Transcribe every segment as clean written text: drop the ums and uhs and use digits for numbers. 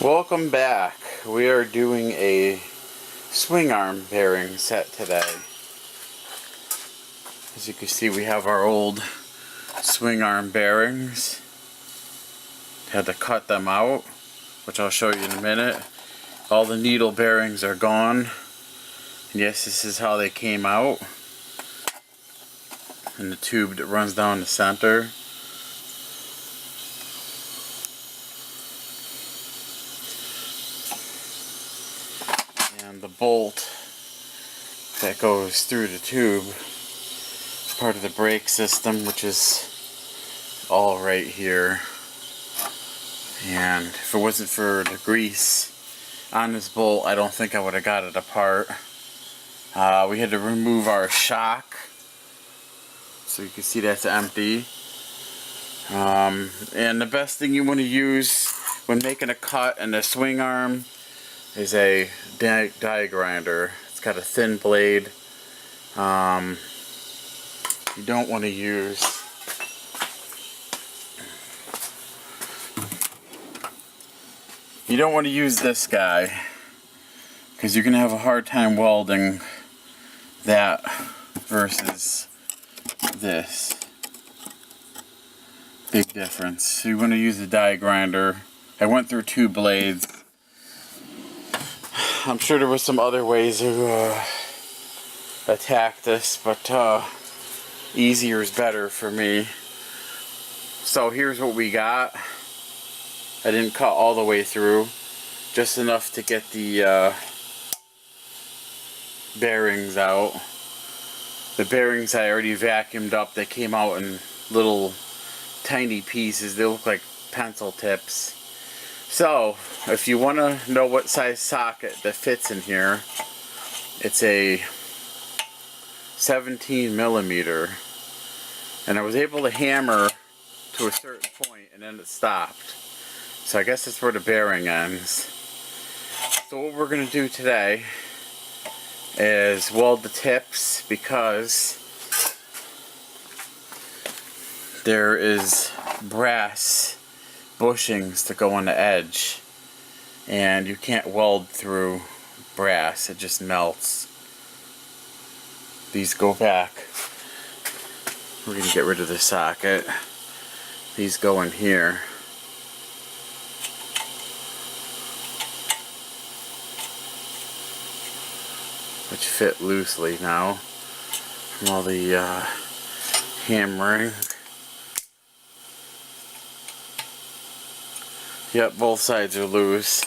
Welcome back. We are doing a swing arm bearing set today. As you can see, we have our old swing arm bearings. Had to cut them out, which I'll show you in a minute. All the needle bearings are gone. And yes, this is how they came out. And the tube that runs down the center. And the bolt that goes through the tube is part of the brake system, which is all right here. And if it wasn't for the grease on this bolt, I don't think I would have got it apart. We had to remove our shock, so you can see that's empty. And the best thing you want to use when making a cut in the swing arm is a die grinder. It's got a thin blade. You don't want to use this guy, because you're gonna have a hard time welding that versus this. Big difference. So you want to use a die grinder. I went through 2 blades. I'm sure there was some other ways to attack this, but easier is better for me. So here's what we got. I didn't cut all the way through, just enough to get the bearings out. The bearings I already vacuumed up. They came out in little tiny pieces. They look like pencil tips. So if you want to know what size socket that fits in here, it's a 17 millimeter, and I was able to hammer to a certain point and then it stopped. So I guess that's where the bearing ends. So what we're going to do today is weld the tips, because there is brass bushings to go on the edge, and you can't weld through brass, it just melts. These go back. We're going to get rid of the socket. These go in here. Which fit loosely now from all the hammering. Yep, both sides are loose.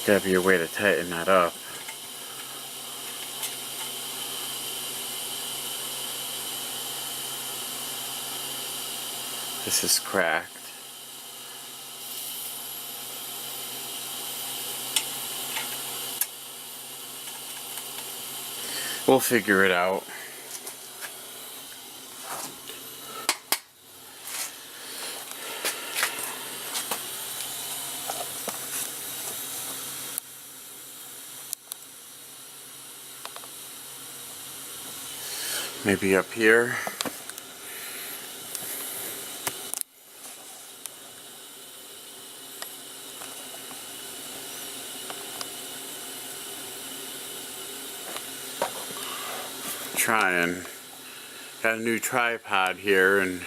There's gotta be a way to tighten that up. This is cracked. We'll figure it out. Maybe up here. Trying. Got a new tripod here, and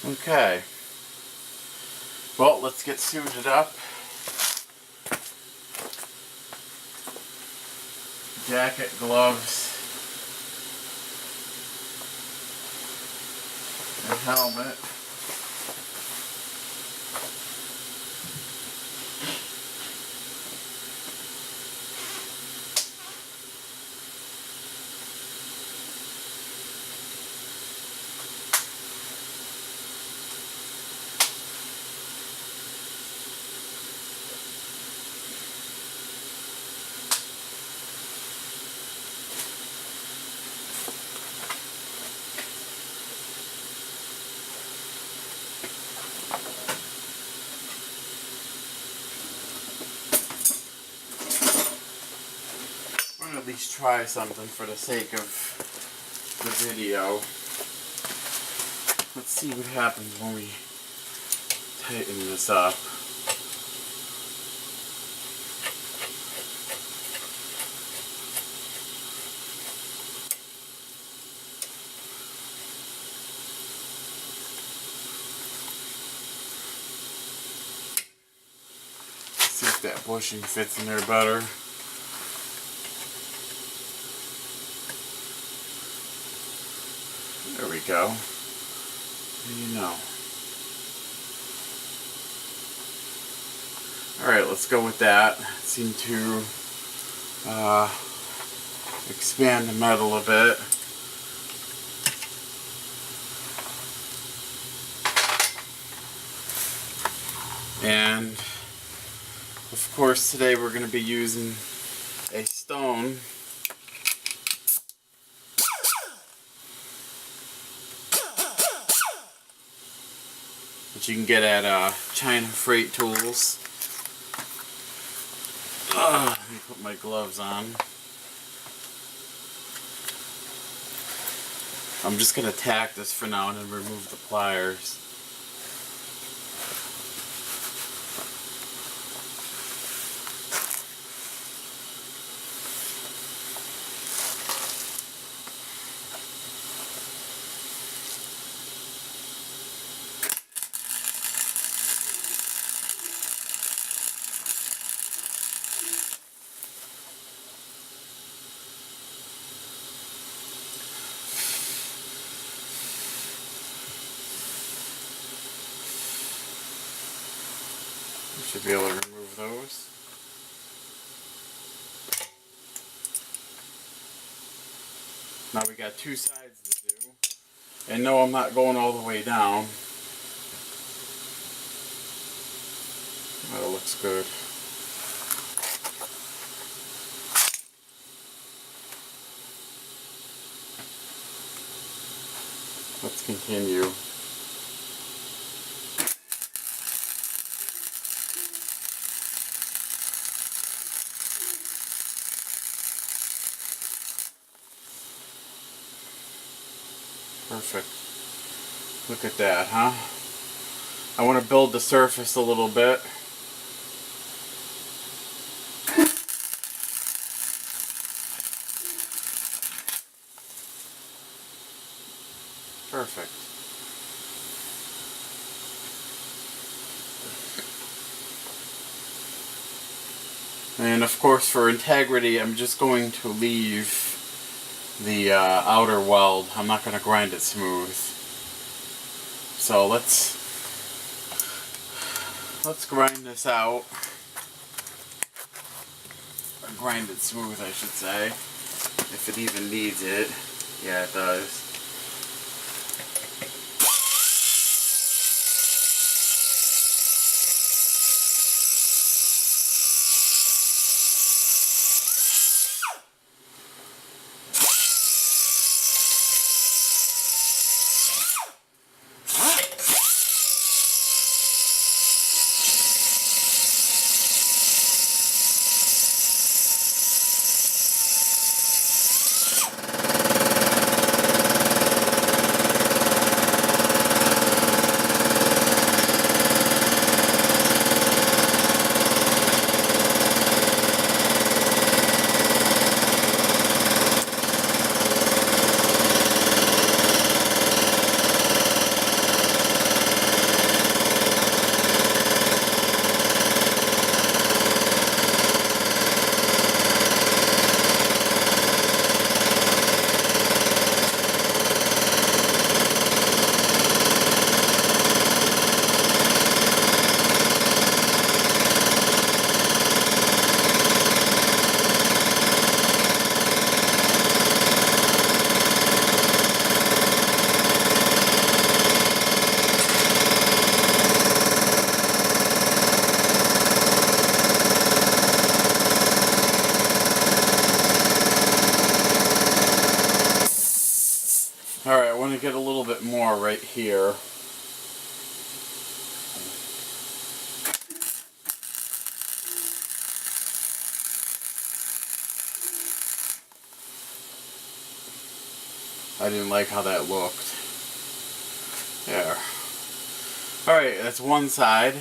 okay. Well, let's get suited up. Jacket, gloves, and helmet. at least try something for the sake of the video. Let's see what happens when we tighten this up. See if that bushing fits in there better. There we go. What do you know? Alright, let's go with that. It seemed to expand the metal a bit. And of course today we're going to be using a stone that you can get at China Freight Tools. Let me put my gloves on. I'm just going to tack this for now and then remove the pliers. Should be able to remove those. Now we got two sides to do. And no, I'm not going all the way down. That looks good. Let's continue. Perfect. Look at that, huh? I want to build the surface a little bit. Perfect. And of course, for integrity, I'm just going to leave the outer weld. I'm not going to grind it smooth. So let's grind this out. Or grind it smooth, I should say. If it even needs it. Yeah, it does. Alright, I want to get a little bit more right here. I didn't like how that looked. There. Alright, that's one side.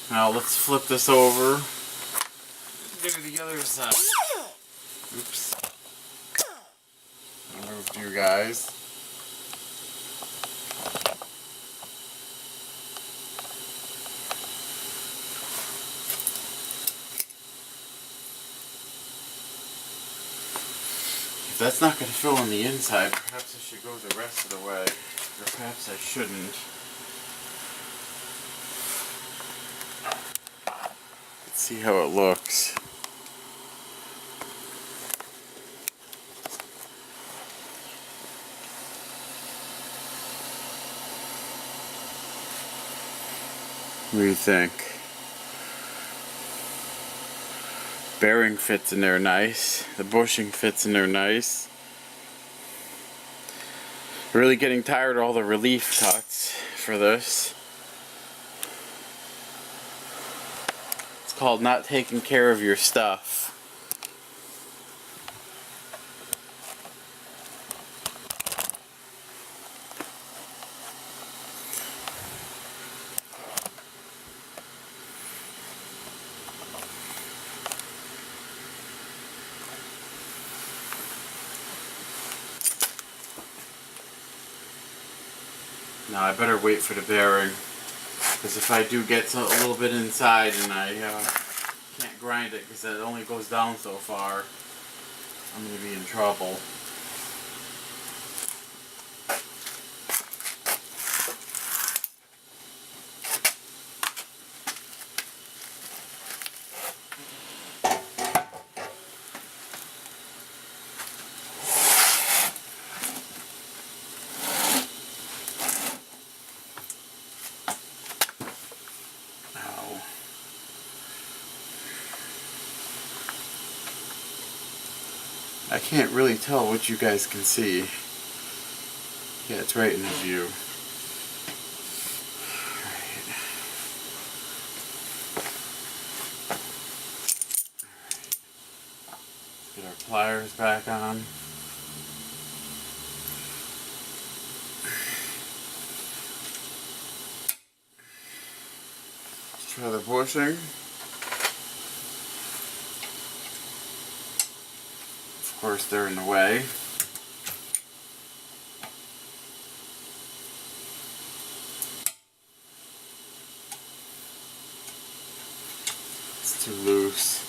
Now let's flip this over. Do the other side. Oops. I moved you guys. If that's not going to fill in the inside, perhaps I should go the rest of the way. Or perhaps I shouldn't. Let's see how it looks. What do you think? Bearing fits in there nice. The bushing fits in there nice. Really getting tired of all the relief cuts for this. It's called not taking care of your stuff. Now I better wait for the bearing, because if I do get a little bit inside and I can't grind it because it only goes down so far, I'm going to be in trouble. I can't really tell what you guys can see. Yeah, it's right in the view. Right. Get our pliers back on. Let's try the bushing. Of course, they're in the way. It's too loose.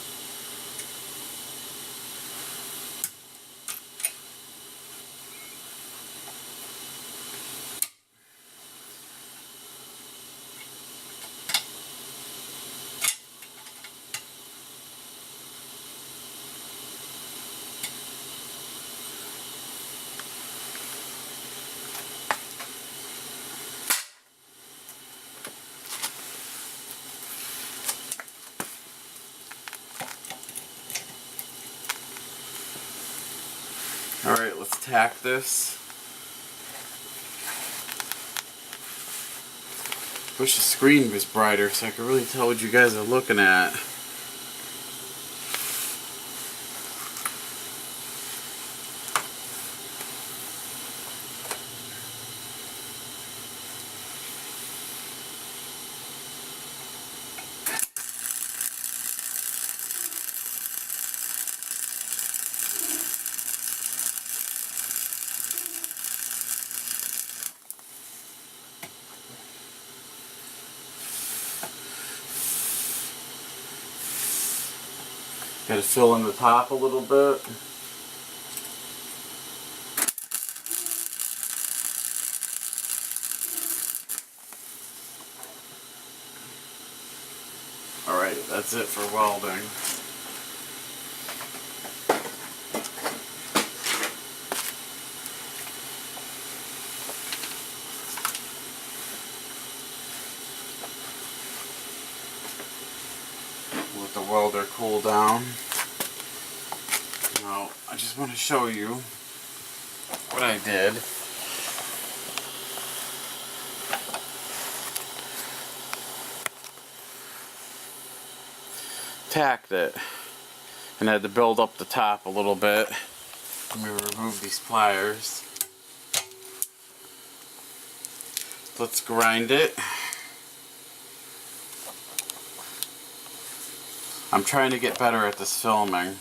Alright, let's tack this. Wish the screen was brighter so I could really tell what you guys are looking at. Got to fill in the top a little bit. Alright, that's it for welding. Let the welder cool down. Now, I just want to show you what I did. Tacked it and had to build up the top a little bit. Let me remove these pliers. Let's grind it. I'm trying to get better at this filming.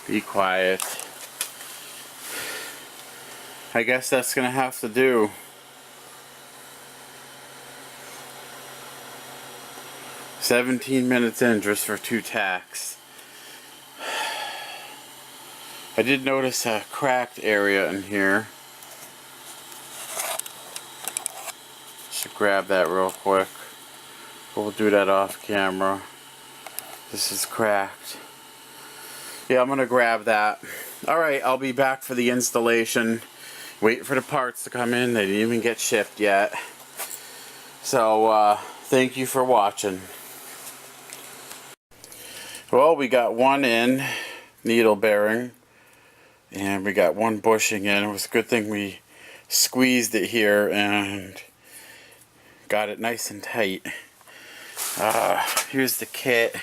Be quiet. I guess that's gonna have to do. $17 in just for 2 tacks. I did notice a cracked area in here. Should grab that real quick. We'll do that off camera. This is cracked. Yeah, I'm gonna grab that. Alright, I'll be back for the installation. Wait for the parts to come in. They didn't even get shipped yet. So, thank you for watching. Well, we got one in, needle bearing. And we got one bushing in. It was a good thing we squeezed it here and got it nice and tight. Here's the kit.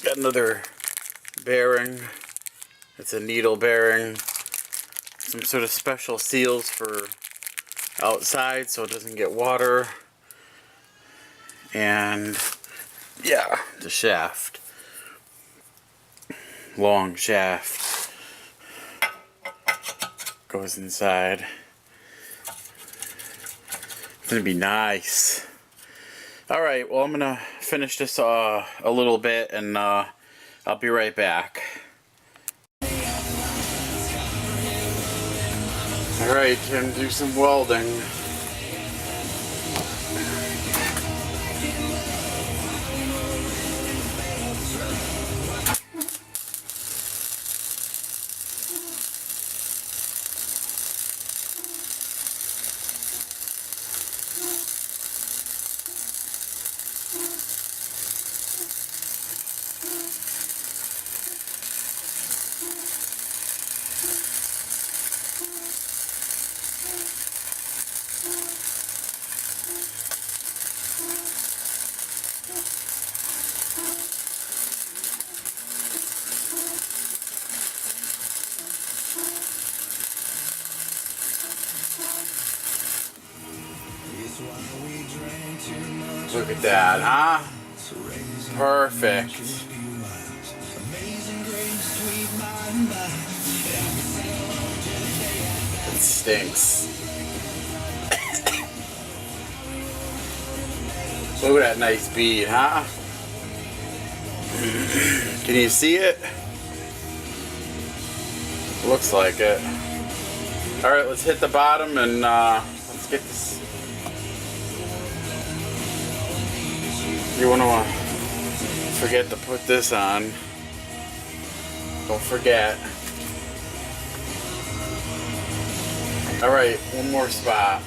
Got another bearing. It's a needle bearing. Some sort of special seals for outside so it doesn't get water. And yeah, the shaft. Long shaft. Goes inside. It's gonna be nice. Alright, well I'm gonna finish this a little bit and I'll be right back. Alright, time to do some welding. Look at that, huh? Perfect. It stinks. Look at that nice bead, huh? Can you see it? Looks like it. Alright, let's hit the bottom and let's get this You want to forget to put this on. Don't forget. Alright, one more spot.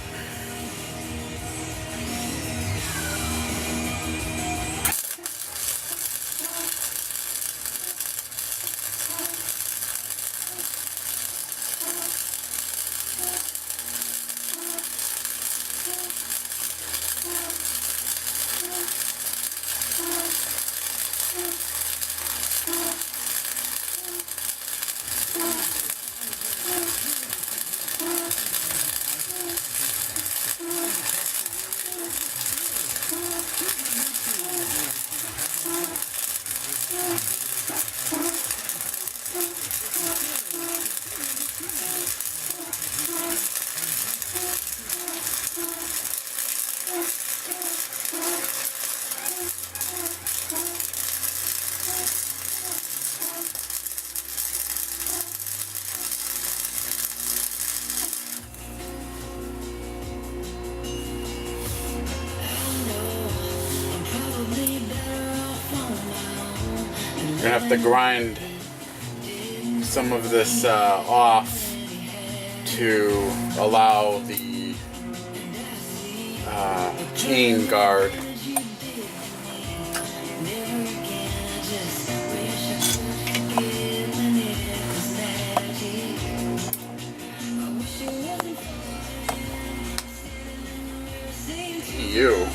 You're gonna have to grind some of this off to allow the chain guard. You.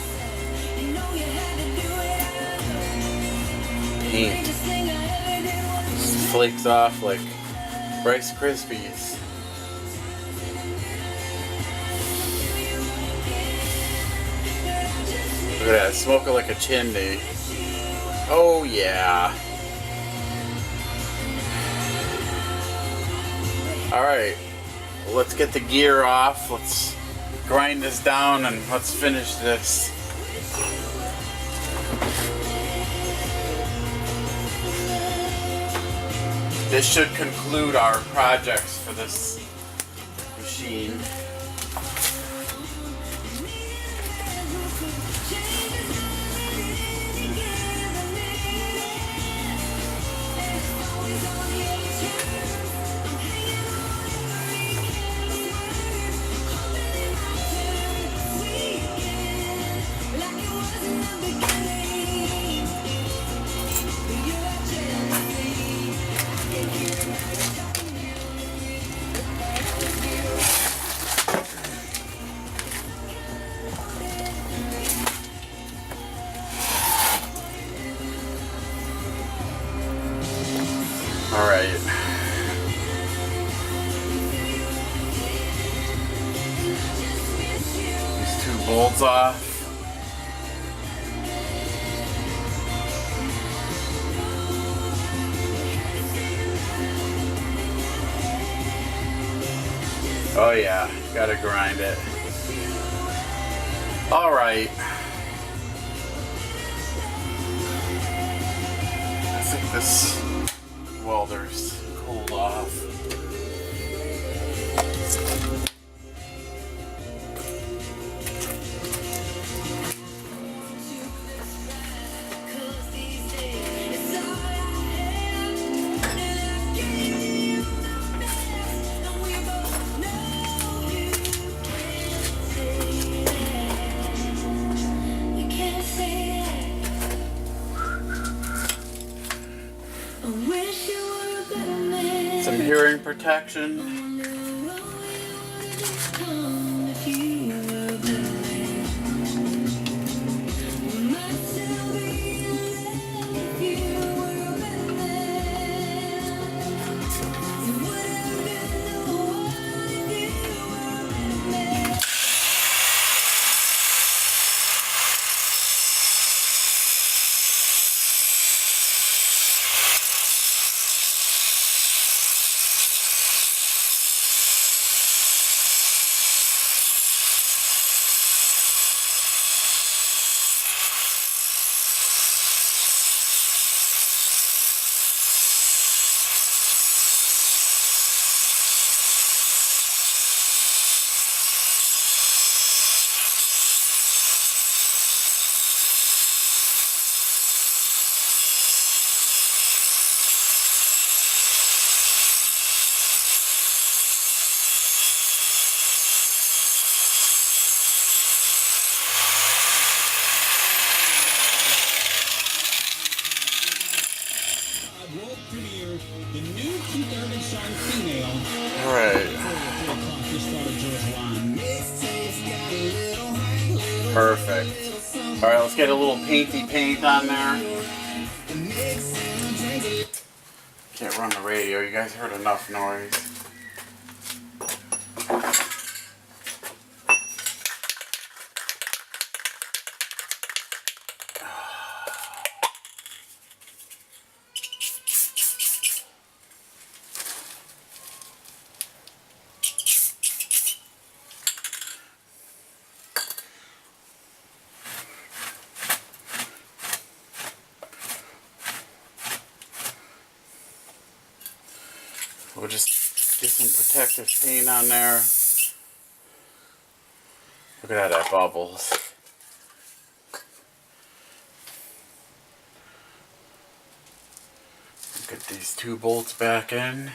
Paint. Flakes off like Rice Krispies. Look at that, smoking like a chimney. Oh yeah. Alright, let's get the gear off. Let's grind this down and let's finish this. This should conclude our projects for this machine. Alright. These two bolts off. Oh yeah, gotta grind it. Alright. I think this welder's cooled off. Some hearing protection. Alright. Perfect. Alright, let's get a little painty paint on there. Can't run the radio, you guys heard enough noise. We'll just get some protective paint on there. Look at that bubbles. Get these two bolts back in.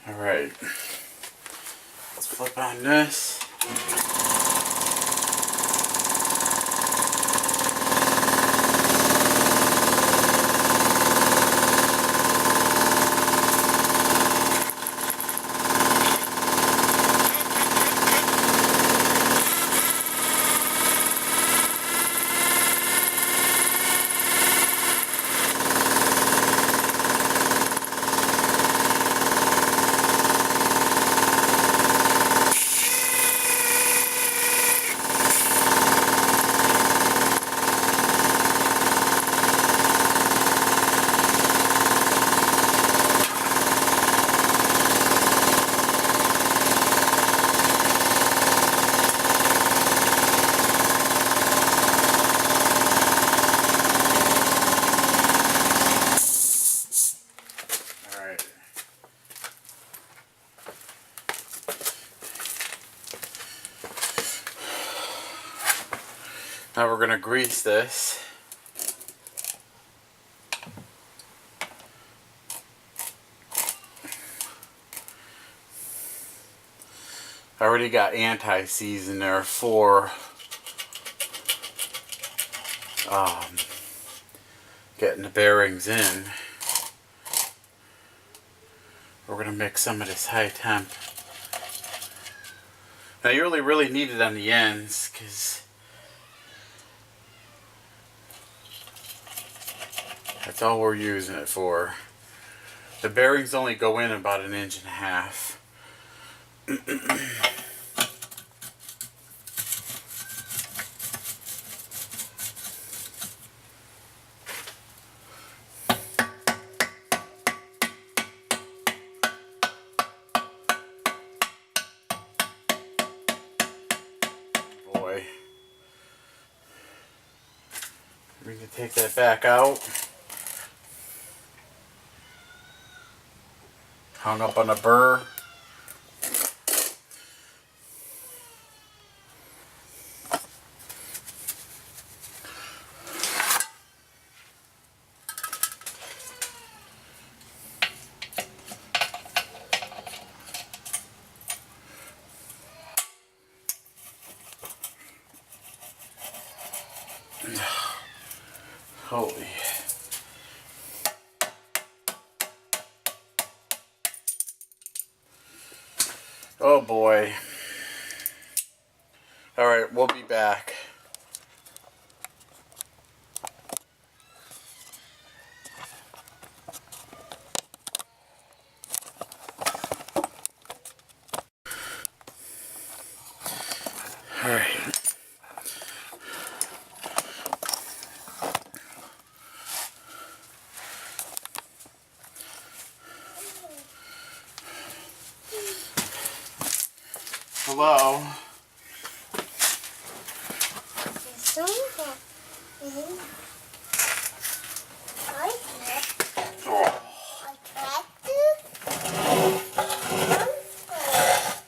Alright, let's flip on this. Now we're going to grease this. I already got anti-seize in there for getting the bearings in. We're going to mix some of this high temp. Now you really need it on the ends because that's all we're using it for. The bearings only go in about 1.5 inches. Boy. We can take that back out. Hung up on a burr. Holy. Oh boy. Alright, we'll be back. Alright. Hello.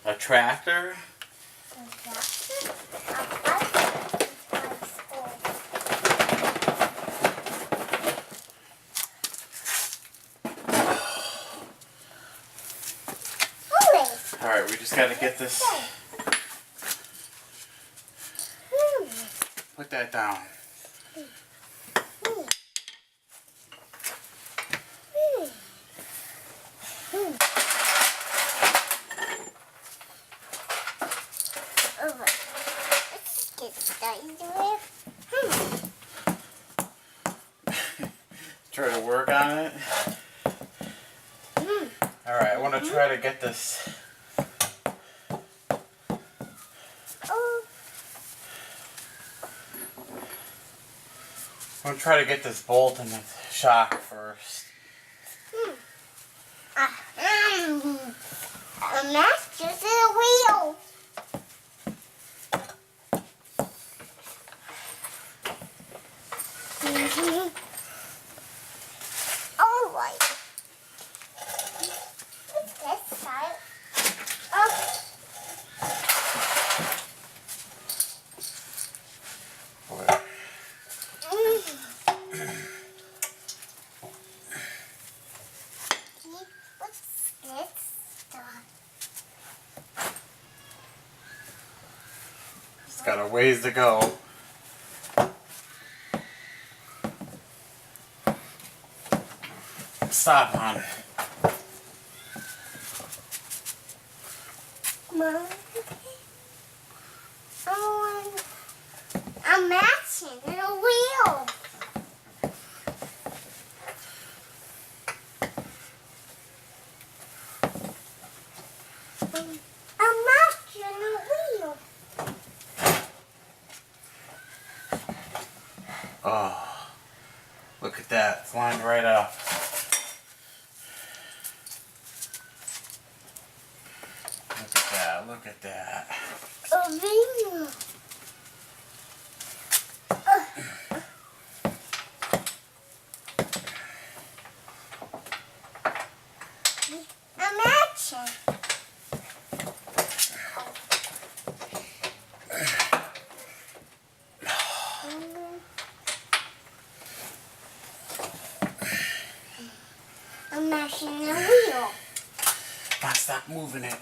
A tractor? Alright, we just gotta get this. Put that down. Let's get started. Try to work on it. Alright, I want to try to get this. I'm gonna try to get this bolt in the shock first. And that's just a wheel. All right. This side. What's this stuff? It's got a ways to go. Stop, hon. Mom, I'm matching in a wheel. I'm matching a wheel. Oh, look at that. It's lined right up. Look at that. Look at that. A wheel. I'm matching. I'm matching a wheel. Now stop moving it.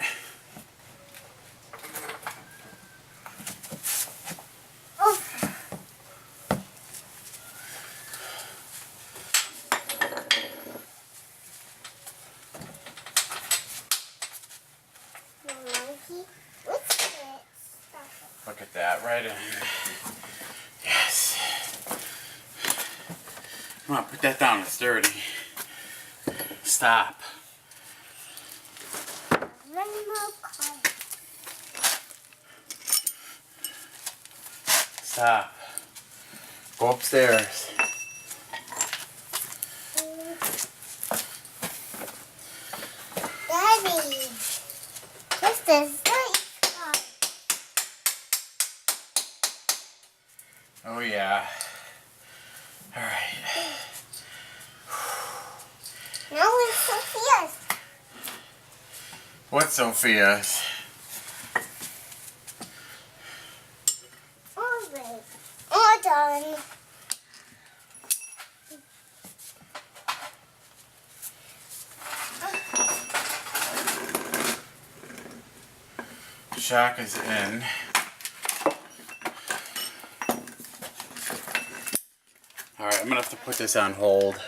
Look at that, right in. Yes. Come on, put that down. It's dirty. Stop. Stop. Go upstairs. Daddy, this is nice. Oh yeah. All right. Now it's Sophia's. What's Sophia's? All done. Shock is in. Alright, I'm gonna have to put this on hold.